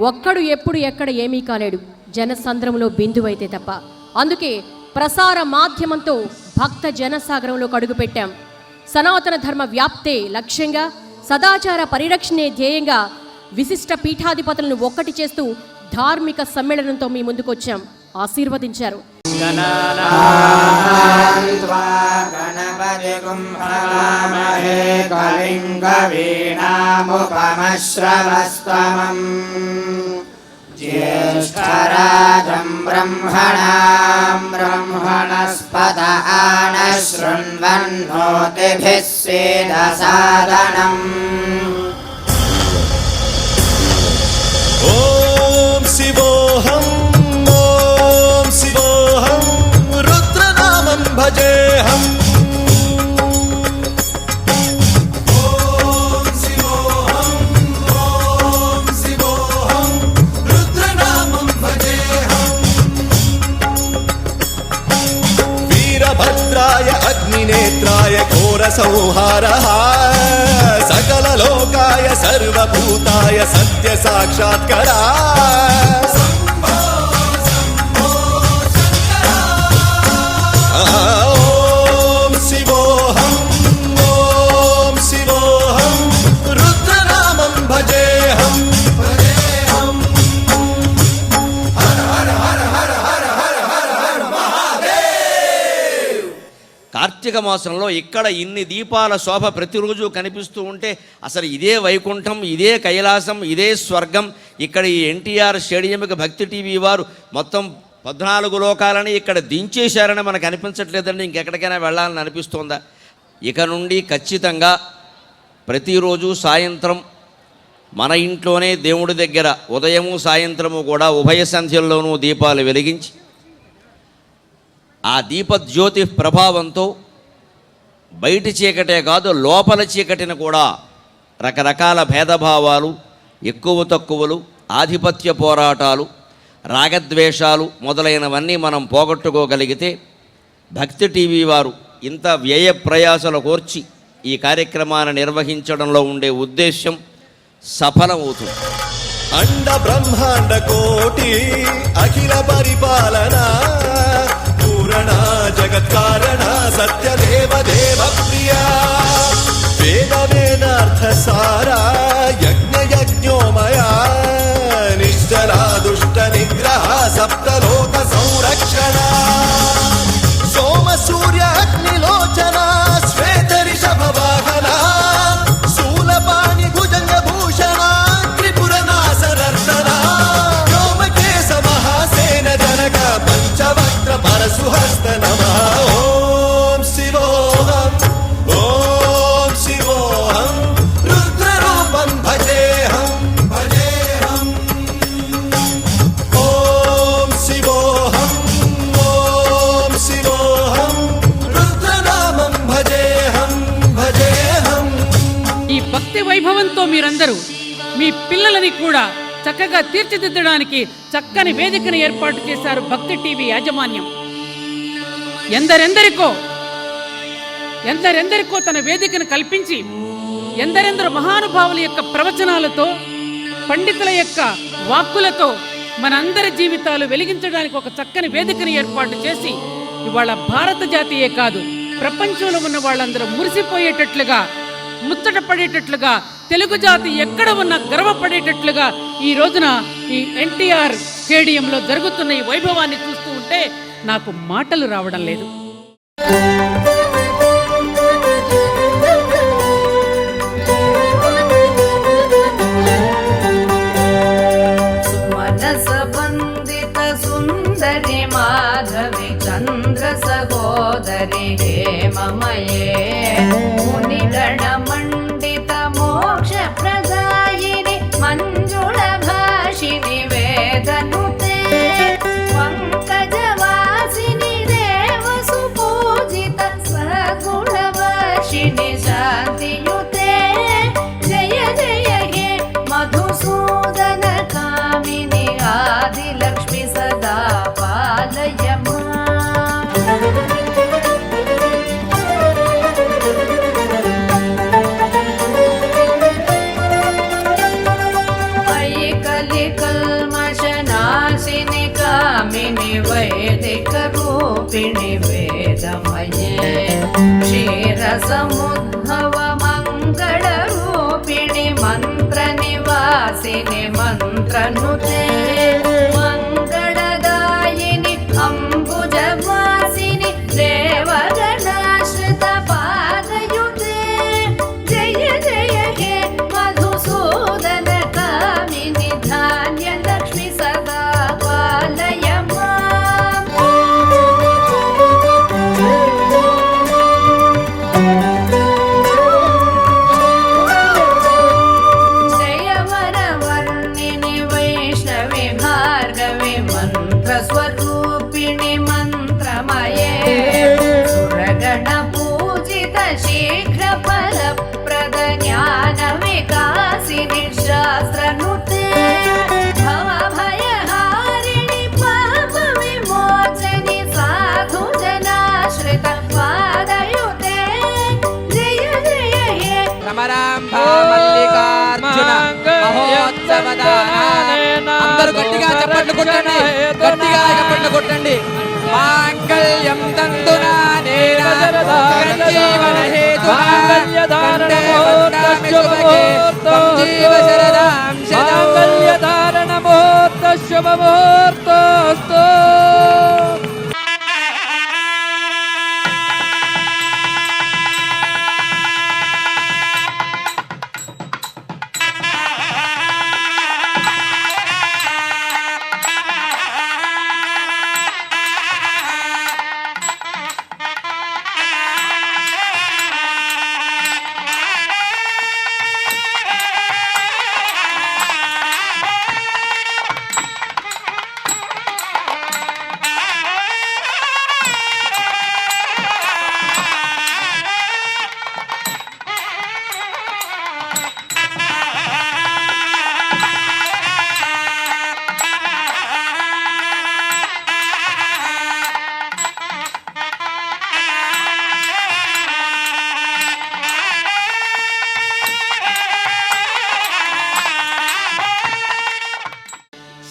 ఒక్కడు ఎప్పుడు ఎక్కడ ఏమీ కాలేడు, జనసంద్రంలో బిందువైతే తప్ప. అందుకే ప్రసార మాధ్యమంతో భక్త జనసాగరంలో అడుగుపెట్టాం. సనాతన ధర్మ వ్యాప్తే లక్ష్యంగా, సదాచార పరిరక్షణే ధ్యేయంగా విశిష్ట పీఠాధిపతులను ఒక్కటి చేస్తూ ధార్మిక సమ్మేళనంతో మీ ముందుకొచ్చాం. ఆశీర్వదించారు. జ్యేష్ఠరాజం బ్రహ్మణాం బ్రహ్మణస్పద ఆనశృణ్వన్నోతిభిः సేదసాదనం. ఓం శివోహం ఓం శివోహం రుద్రనామం భజేహం. ఓం శివోహం ఓం శివోహం రుద్రనామం భజేహం. వీరభద్రాయ అగ్నినేత్రాయ ఘోర సంహారః सकललोकाय सर्वभूताय सत्य साक्षात्करा. ओम शिवोहम ओम शिवोहम रुद्रनामं भजेहम. हर हर हर हर हर हर हर हर महादेव. కార్తీక మాసంలో ఇక్కడ ఇన్ని దీపాల శోభ ప్రతిరోజు కనిపిస్తూ ఉంటే అసలు ఇదే వైకుంఠం, ఇదే కైలాసం, ఇదే స్వర్గం. ఇక్కడ ఈ ఎన్టీఆర్ స్టేడియంకి భక్తి టీవీ వారు మొత్తం 14 లోకాలని ఇక్కడ దించేశారని మనకు అనిపించట్లేదండి. ఇంకెక్కడికైనా వెళ్ళాలని అనిపిస్తోందా? ఇక నుండి ఖచ్చితంగా ప్రతిరోజు సాయంత్రం మన ఇంట్లోనే దేవుడి దగ్గర ఉదయము సాయంత్రము కూడా ఉభయ సంధ్యల్లోనూ దీపాలు వెలిగించి ఆ దీపజ్యోతి ప్రభావంతో బయటి చీకటే కాదు లోపల చీకటిని కూడా రకరకాల భేదభావాలు, ఎక్కువ తక్కువలు, ఆధిపత్య పోరాటాలు, రాగద్వేషాలు మొదలైనవన్నీ మనం పోగొట్టుకోగలిగితే భక్తి టీవీ వారు ఇంత వ్యయ ప్రయాసలు కోర్చి ఈ కార్యక్రమాన్ని నిర్వహించడంలో ఉండే ఉద్దేశం సఫలమవుతుంది. అండ బ్రహ్మాండ కోటి అఖిల పరిపాలన పూరణ జగత్కారణ సత్యదేవ దేవ ప్రియా వేద వేదార్థ సారా యజ్ఞ యజ్ఞోమయా నిశ్చలా దుష్ట నిగ్రహ సప్తలోక సంరక్షణ సోమ సూర్య అగ్నిలోచన శ్వేత రిషభ వాహన శూలపాణి భుజంగ భూషణ త్రిపుర నాశనర్దన వ్యోమకేశ మహాసేన జనక పంచవక్త్ర పరశుహస్త నమః. ఓం శివోహం ఓం శివోహం రుద్రరూపం భజేహం భజేహం. ఓం శివోహం ఓం శివోహం రుద్రనామం భజేహం భజేహం. ఈ భక్తి వైభవంతో మీరందరూ మీ పిల్లలని కూడా చక్కగా తీర్చిదిద్దడానికి చక్కని వేదికను ఏర్పాటు చేశారు భక్తి టీవీ యాజమాన్యం. ఎందరెందరికో తన వేదికను కల్పించి ఎందరెందరో మహానుభావుల యొక్క ప్రవచనాలతో, పండితుల యొక్క వాక్కులతో మనందరి జీవితాలు వెలిగించడానికి ఒక చక్కని వేదికను ఏర్పాటు చేసి ఇవాళ భారత జాతీయే కాదు ప్రపంచంలో ఉన్న వాళ్ళందరూ మురిసిపోయేటట్లుగా, ముచ్చట పడేటట్లుగా, తెలుగు జాతి ఎక్కడ ఉన్నా గర్వపడేటట్లుగా ఈ రోజున ఈ ఎన్టీఆర్ స్టేడియంలో జరుగుతున్న ఈ వైభవాన్ని చూస్తూ ఉంటే నాకు మాటలు రావడం లేదు. సుమనసబందిత సుందరి మాధవి చంద్ర సహోదరి హేమమయే మునిగణ మండిత మోక్ష ప్రదాయిని మంజుళ భాషిని వేదనుతే పంకజవాసిని దేవసు పూజిత సగుణవాషిని శాంతియుతే జయ జయ హే మధుసూదన కామిని ఆదిలక్ష్మి సదా పాలయమా. वैदिकरूपिणि वेदमये क्षीरसमुद्भव मङ्गलरूपिणि मन्त्रनिवासिनि मन्त्रनुते मङ्गलदायिनि अम्बुजवासिनि देवगणाश्रितपादयुते जय जय हे मधुसूदन कामिनि धान्यलक्ष्मि सदा पालय माम्। जय वरवर्णिनि वैष्णवि भार्गवि मन्त्रस्वरूपिणि मन्त्रमये सुरगणपूजित शीघ्रफलप्रद ज्ञानविकासिनि शास्त्रनुते भवभयहारिणि पापविमोचनि साधुजनाश्रित पादयुते जय जय हे రమరాంబా మల్లికార్జున మహోత్సవదాన అందరూ గట్టిగా చప్పట్లు కొట్టండి, గట్టిగా చప్పట్లు కొట్టండి. మాంగళ్యం తంతునా నేన సంజీవన హేతునా కంఠే బధ్నామి శుభగే త్వం జీవ శరదాం శతం మాంగళ్యధారణ ముహూర్త శుభ ముహూర్తోస్తు.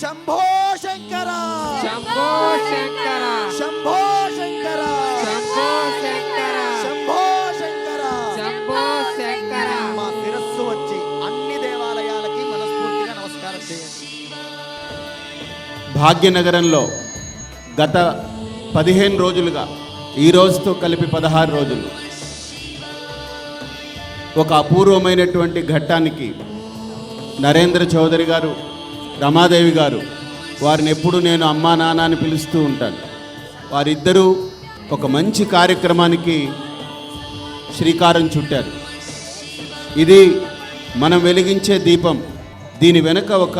శంభో శంకర శంభో శంకర శంభో శంకర శంభో శంకర శంభో శంకర శంభో శంకర. మా శిరస్సు వచ్చి అన్ని దేవాలయాలకి మనస్ఫూర్తిగా నమస్కారం చేయండి. భాగ్యనగరంలో గత 15 రోజులుగా ఈ రోజుతో కలిపి 16 రోజులు ఒక అపూర్వమైనటువంటి ఘట్టానికి నరేంద్ర చౌదరి గారు, రమాదేవి గారు, వారిని ఎప్పుడు నేను అమ్మా నాన్న అని పిలుస్తూ ఉంటాను. వారిద్దరూ ఒక మంచి కార్యక్రమానికి శ్రీకారం చుట్టారు. ఇది మనం వెలిగించే దీపం. దీని వెనుక ఒక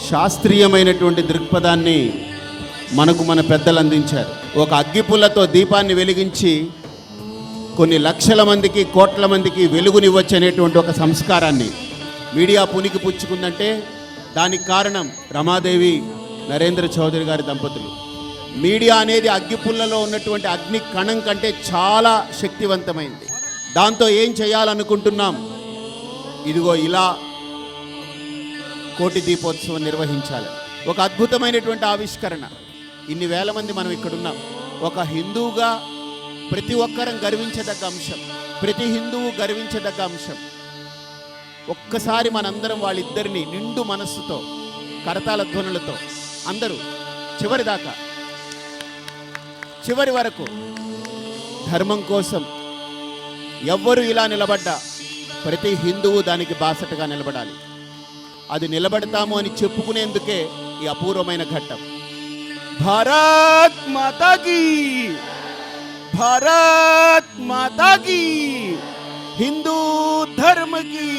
శాస్త్రీయమైనటువంటి దృక్పథాన్ని మనకు మన పెద్దలు అందించారు. ఒక అగ్గిపుల్లతో దీపాన్ని వెలిగించి కొన్ని లక్షల మందికి, కోట్ల మందికి వెలుగునివ్వచ్చు అనేటువంటి ఒక సంస్కారాన్ని మీడియా పునికి పుచ్చుకుందంటే దానికి కారణం రమాదేవి, నరేంద్ర చౌదరి గారి దంపతులు. మీడియా అనేది అగ్గిపుల్లలో ఉన్నటువంటి అగ్ని కణం కంటే చాలా శక్తివంతమైంది. దాంతో ఏం చేయాలనుకుంటున్నాం? ఇదిగో ఇలా కోటి దీపోత్సవం నిర్వహించాలి. ఒక అద్భుతమైనటువంటి ఆవిష్కరణ. ఇన్ని వేల మంది మనం ఇక్కడున్నాం. ఒక హిందువుగా ప్రతి ఒక్కరం గర్వించదగ్గ అంశం, ప్రతి హిందువు గర్వించదగ్గ అంశం. ఒక్కసారి మనందరం వాళ్ళిద్దరిని నిండు మనస్సుతో, కరతాళ ధ్వనులతో అందరూ చివరి దాకా, చివరి వరకు ధర్మం కోసం ఎవ్వరు ఇలా నిలబడ్డా ప్రతి హిందువు దానికి బాసటగా నిలబడాలి. అది నిలబడతాము అని చెప్పుకునేందుకే ఈ అపూర్వమైన ఘట్టం. భారత్ మాతా కీ, భారత్ మాతా కీ, హిందూ ధర్మ की